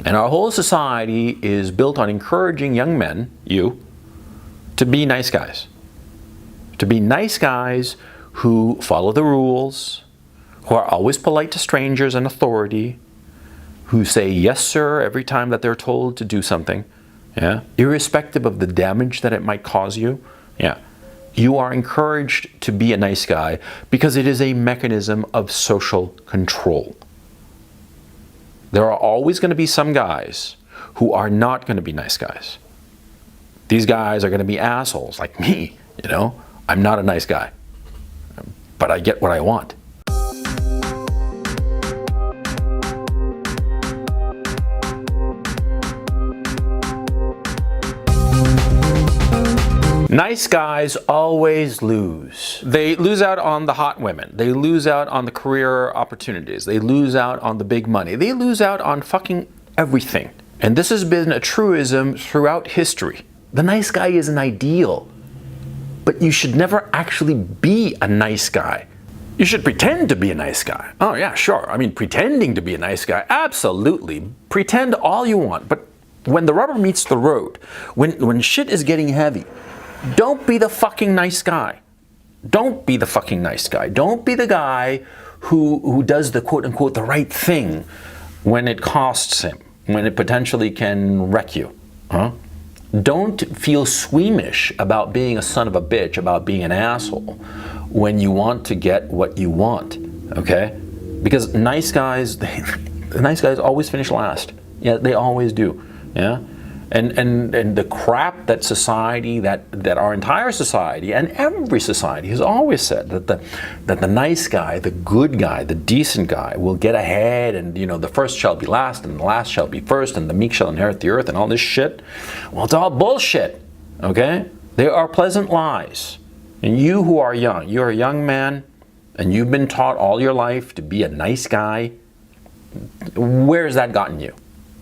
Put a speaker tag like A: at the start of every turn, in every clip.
A: And our whole society is built on encouraging young men, you, to be nice guys. To be nice guys who follow the rules, who are always polite to strangers and authority, who say yes sir every time that they're told to do something, yeah, irrespective of the damage that it might cause you. Yeah, you are encouraged to be a nice guy because it is a mechanism of social control. There are always going to be some guys who are not going to be nice guys. These guys are going to be assholes like me, you know. I'm not a nice guy, but I get what I want. Nice guys always lose. They lose out on the hot women. They lose out on the career opportunities. They lose out on the big money. They lose out on fucking everything. And this has been a truism throughout history. The nice guy is an ideal, but you should never actually be a nice guy. You should pretend to be a nice guy. Oh yeah, sure. I mean, pretending to be a nice guy, absolutely. Pretend all you want, but when the rubber meets the road, when shit is getting heavy, don't be the fucking nice guy. Don't be the fucking nice guy. Don't be the guy who does the quote unquote the right thing when it costs him, when it potentially can wreck you. Huh? Don't feel squeamish about being a son of a bitch, about being an asshole when you want to get what you want. Okay? Because nice guys, the nice guys always finish last. Yeah, they always do. Yeah? And the crap that society, that our entire society and every society has always said that the nice guy, the good guy, the decent guy will get ahead, and you know, the first shall be last and the last shall be first and the meek shall inherit the earth and all this shit. Well, it's all bullshit. Okay? They are pleasant lies. And you who are young, you're a young man and you've been taught all your life to be a nice guy. Where has that gotten you?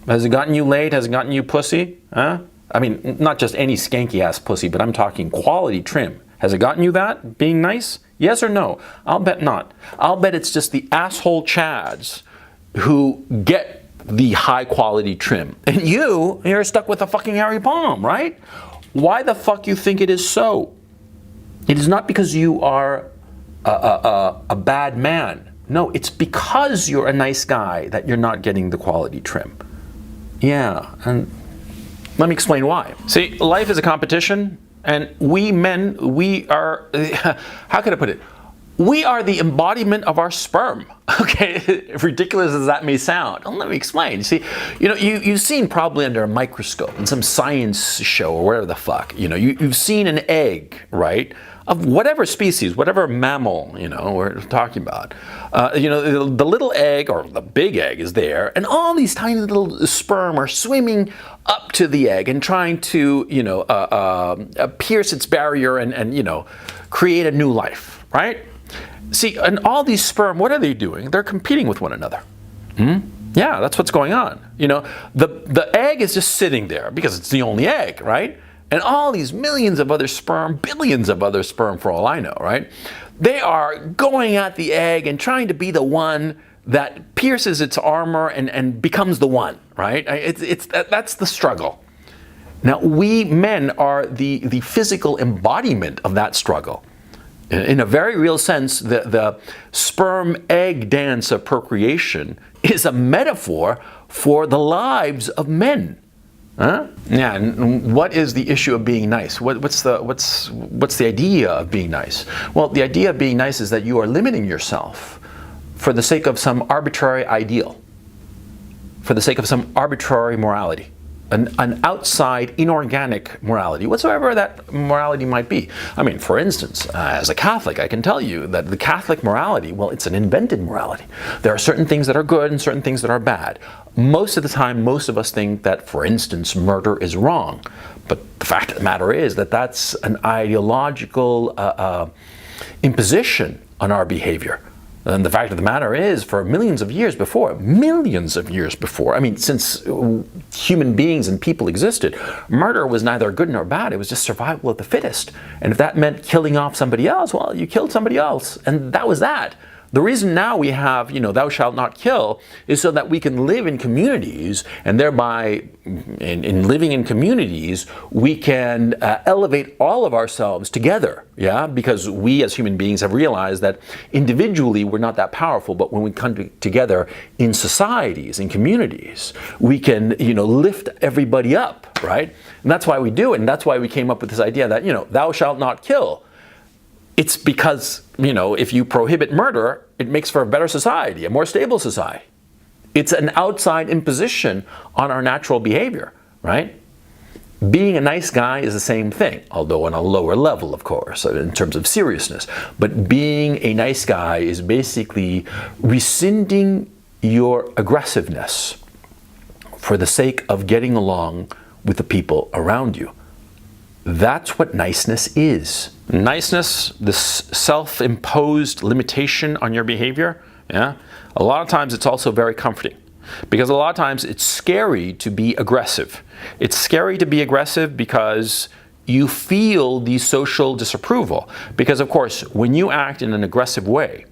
A: Has it gotten you laid? Has it gotten you pussy? Huh? I mean, not just any skanky ass pussy, but I'm talking quality trim. Has it gotten you that? Being nice? Yes or no? I'll bet not. I'll bet it's just the asshole chads who get the high quality trim. And you're stuck with a fucking hairy palm, right? Why the fuck you think it is so? It is not because you are a bad man. No, it's because you're a nice guy that you're not getting the quality trim. Yeah, and let me explain why. See, life is a competition, and we men, we are, how can I put it? We are the embodiment of our sperm, okay? Ridiculous as that may sound. Well, let me explain. See, you know, you've seen probably under a microscope in some science show or whatever the fuck, you know, you've seen an egg, right? Of whatever species, whatever mammal, you know, we're talking about. You know, the little egg or the big egg is there, and all these tiny little sperm are swimming up to the egg and trying to, you know, pierce its barrier and, you know, create a new life, right? See, and all these sperm, what are they doing? They're competing with one another. Yeah, that's what's going on. You know, the egg is just sitting there because it's the only egg, right? And all these millions of other sperm, billions of other sperm for all I know, right? They are going at the egg and trying to be the one that pierces its armor and becomes the one, right? That's the struggle. Now, we men are the physical embodiment of that struggle. In a very real sense, the sperm-egg dance of procreation is a metaphor for the lives of men. Huh? Yeah, and what is the issue of being nice? What's the idea of being nice? Well, the idea of being nice is that you are limiting yourself for the sake of some arbitrary ideal, for the sake of some arbitrary morality, an outside inorganic morality, whatsoever that morality might be. I mean, for instance, as a Catholic, I can tell you that the Catholic morality, well, it's an invented morality. There are certain things that are good and certain things that are bad. Most of the time, most of us think that, for instance, murder is wrong. But the fact of the matter is that that's an ideological imposition on our behavior. And the fact of the matter is, for millions of years before, I mean, since human beings and people existed, murder was neither good nor bad. It was just survival of the fittest. And if that meant killing off somebody else, well, you killed somebody else. And that was that. The reason now we have, thou shalt not kill is so that we can live in communities, and thereby, in living in communities, we can elevate all of ourselves together, yeah? Because we as human beings have realized that individually we're not that powerful, but when we come together in societies, in communities, we can, lift everybody up, right? And that's why we do it, and that's why we came up with this idea that, thou shalt not kill. It's because, if you prohibit murder, it makes for a better society, a more stable society. It's an outside imposition on our natural behavior, right? Being a nice guy is the same thing, although on a lower level, of course, in terms of seriousness. But being a nice guy is basically rescinding your aggressiveness for the sake of getting along with the people around you. That's what niceness is. Niceness, this self-imposed limitation on your behavior, yeah, a lot of times it's also very comforting. Because a lot of times it's scary to be aggressive. It's scary to be aggressive because you feel the social disapproval. Because of course, when you act in an aggressive way,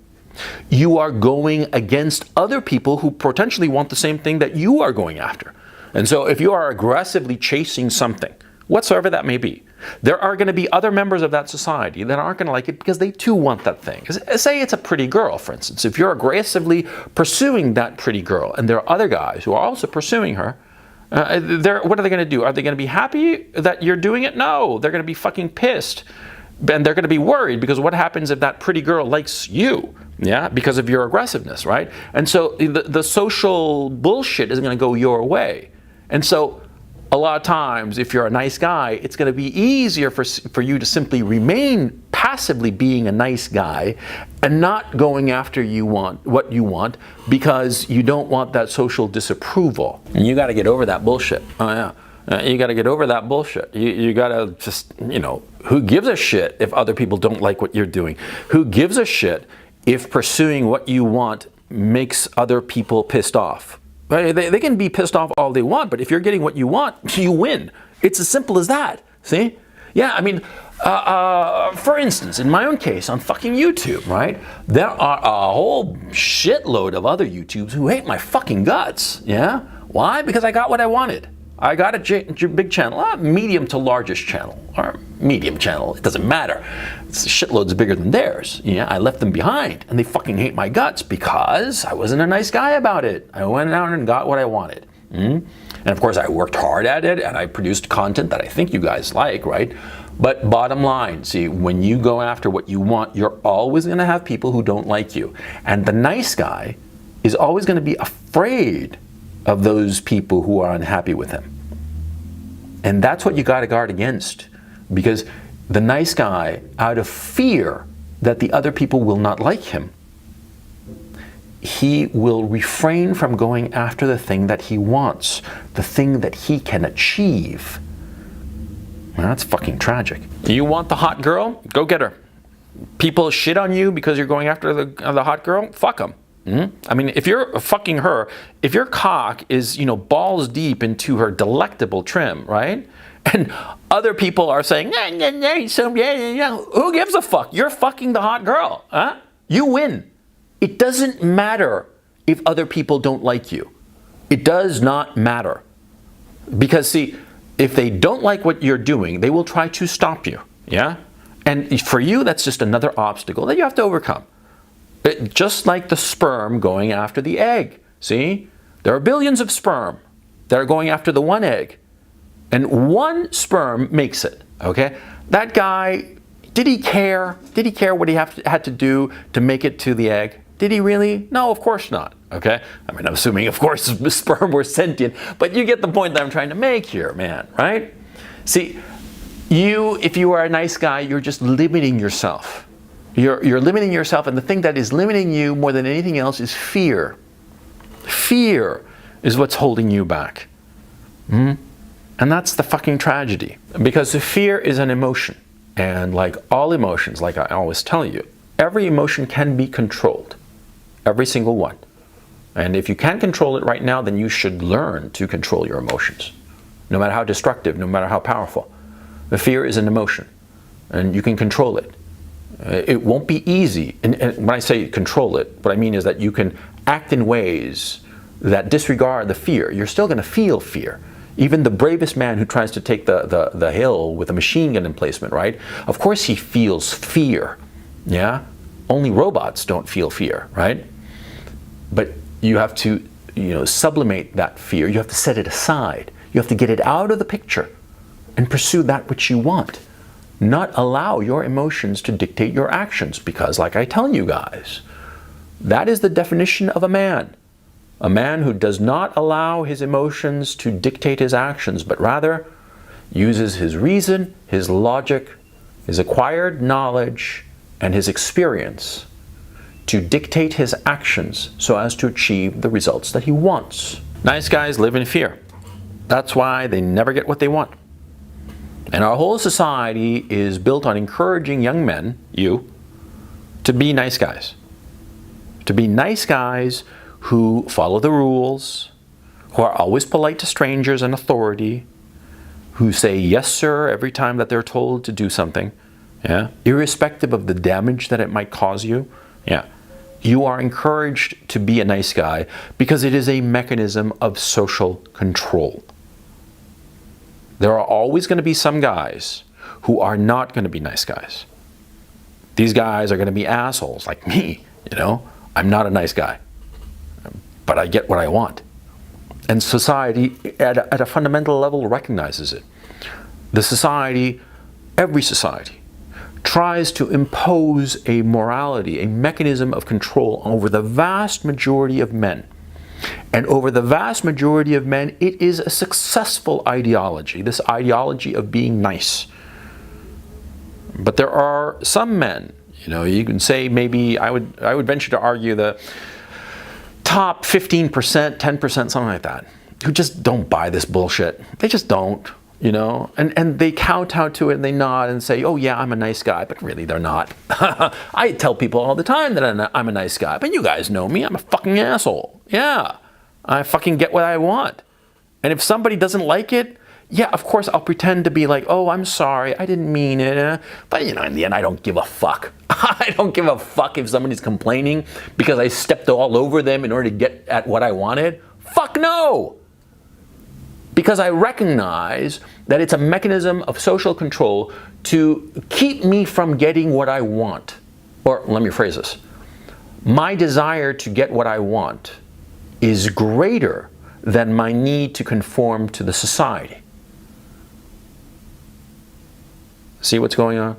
A: you are going against other people who potentially want the same thing that you are going after. And so if you are aggressively chasing something, whatsoever that may be, there are going to be other members of that society that aren't going to like it because they too want that thing. Say it's a pretty girl, for instance. If you're aggressively pursuing that pretty girl and there are other guys who are also pursuing her, what are they going to do? Are they going to be happy that you're doing it? No, they're going to be fucking pissed. And they're going to be worried because what happens if that pretty girl likes you? Yeah, because of your aggressiveness, right? And so the social bullshit is going to go your way. And so a lot of times, if you're a nice guy, it's going to be easier for you to simply remain passively being a nice guy and not going after what you want because you don't want that social disapproval. And you got to get over that bullshit. Oh yeah. You got to get over that bullshit. You got to just, who gives a shit if other people don't like what you're doing? Who gives a shit if pursuing what you want makes other people pissed off? They can be pissed off all they want, but if you're getting what you want, you win. It's as simple as that. See? Yeah, I mean, for instance, in my own case, on fucking YouTube, right? There are a whole shitload of other YouTubers who hate my fucking guts. Yeah? Why? Because I got what I wanted. I got a big channel, a medium to largest channel, or medium channel, it doesn't matter. It's shitloads bigger than theirs. Yeah, I left them behind, and they fucking hate my guts because I wasn't a nice guy about it. I went out and got what I wanted. And of course, I worked hard at it, and I produced content that I think you guys like, right? But bottom line, see, when you go after what you want, you're always going to have people who don't like you. And the nice guy is always going to be afraid of those people who are unhappy with him. And that's what you got to guard against, because the nice guy, out of fear that the other people will not like him, he will refrain from going after the thing that he wants, the thing that he can achieve. Well, that's fucking tragic. You want the hot girl? Go get her. People shit on you because you're going after the hot girl? Fuck them. I mean, if you're fucking her, if your cock is, balls deep into her delectable trim, right? And other people are saying, who gives a fuck? You're fucking the hot girl, huh? You win. It doesn't matter if other people don't like you. It does not matter. Because see, if they don't like what you're doing, they will try to stop you, yeah? And for you, that's just another obstacle that you have to overcome. Just like the sperm going after the egg. See? There are billions of sperm that are going after the one egg. And one sperm makes it, okay? That guy, did he care? Did he care what he had to do to make it to the egg? Did he really? No, of course not, okay? I mean, I'm assuming, of course, the sperm were sentient, but you get the point that I'm trying to make here, man, right? See, if you are a nice guy, you're just limiting yourself. You're limiting yourself, and the thing that is limiting you more than anything else is fear. Fear is what's holding you back. And that's the fucking tragedy. Because fear is an emotion. And like all emotions, like I always tell you, every emotion can be controlled. Every single one. And if you can't control it right now, then you should learn to control your emotions. No matter how destructive, no matter how powerful. The fear is an emotion. And you can control it. It won't be easy. And when I say control it, what I mean is that you can act in ways that disregard the fear. You're still going to feel fear. Even the bravest man who tries to take the hill with a machine gun emplacement, right? Of course he feels fear, yeah? Only robots don't feel fear, right? But you have to, sublimate that fear. You have to set it aside. You have to get it out of the picture and pursue that which you want. Not allow your emotions to dictate your actions, because like I tell you guys, that is the definition of a man. A man who does not allow his emotions to dictate his actions, but rather uses his reason, his logic, his acquired knowledge, and his experience to dictate his actions so as to achieve the results that he wants. Nice guys live in fear. That's why they never get what they want. And our whole society is built on encouraging young men, you, to be nice guys. To be nice guys who follow the rules, who are always polite to strangers and authority, who say yes sir every time that they're told to do something, yeah, irrespective of the damage that it might cause you. Yeah, you are encouraged to be a nice guy because it is a mechanism of social control. There are always going to be some guys who are not going to be nice guys. These guys are going to be assholes like me, I'm not a nice guy, but I get what I want. And society at a fundamental level recognizes it. The society, every society, tries to impose a morality, a mechanism of control over the vast majority of men. And over the vast majority of men, it is a successful ideology, this ideology of being nice. But there are some men, you can say maybe, I would venture to argue the top 15%, 10%, something like that, who just don't buy this bullshit. They just don't, and they kowtow to it and they nod and say, oh yeah, I'm a nice guy, but really they're not. I tell people all the time that I'm a nice guy, but you guys know me, I'm a fucking asshole. Yeah, I fucking get what I want. And if somebody doesn't like it, yeah, of course I'll pretend to be like, oh, I'm sorry, I didn't mean it. But in the end, I don't give a fuck. I don't give a fuck if somebody's complaining because I stepped all over them in order to get at what I wanted. Fuck no! Because I recognize that it's a mechanism of social control to keep me from getting what I want. Or let me phrase this. My desire to get what I want is greater than my need to conform to the society. See what's going on?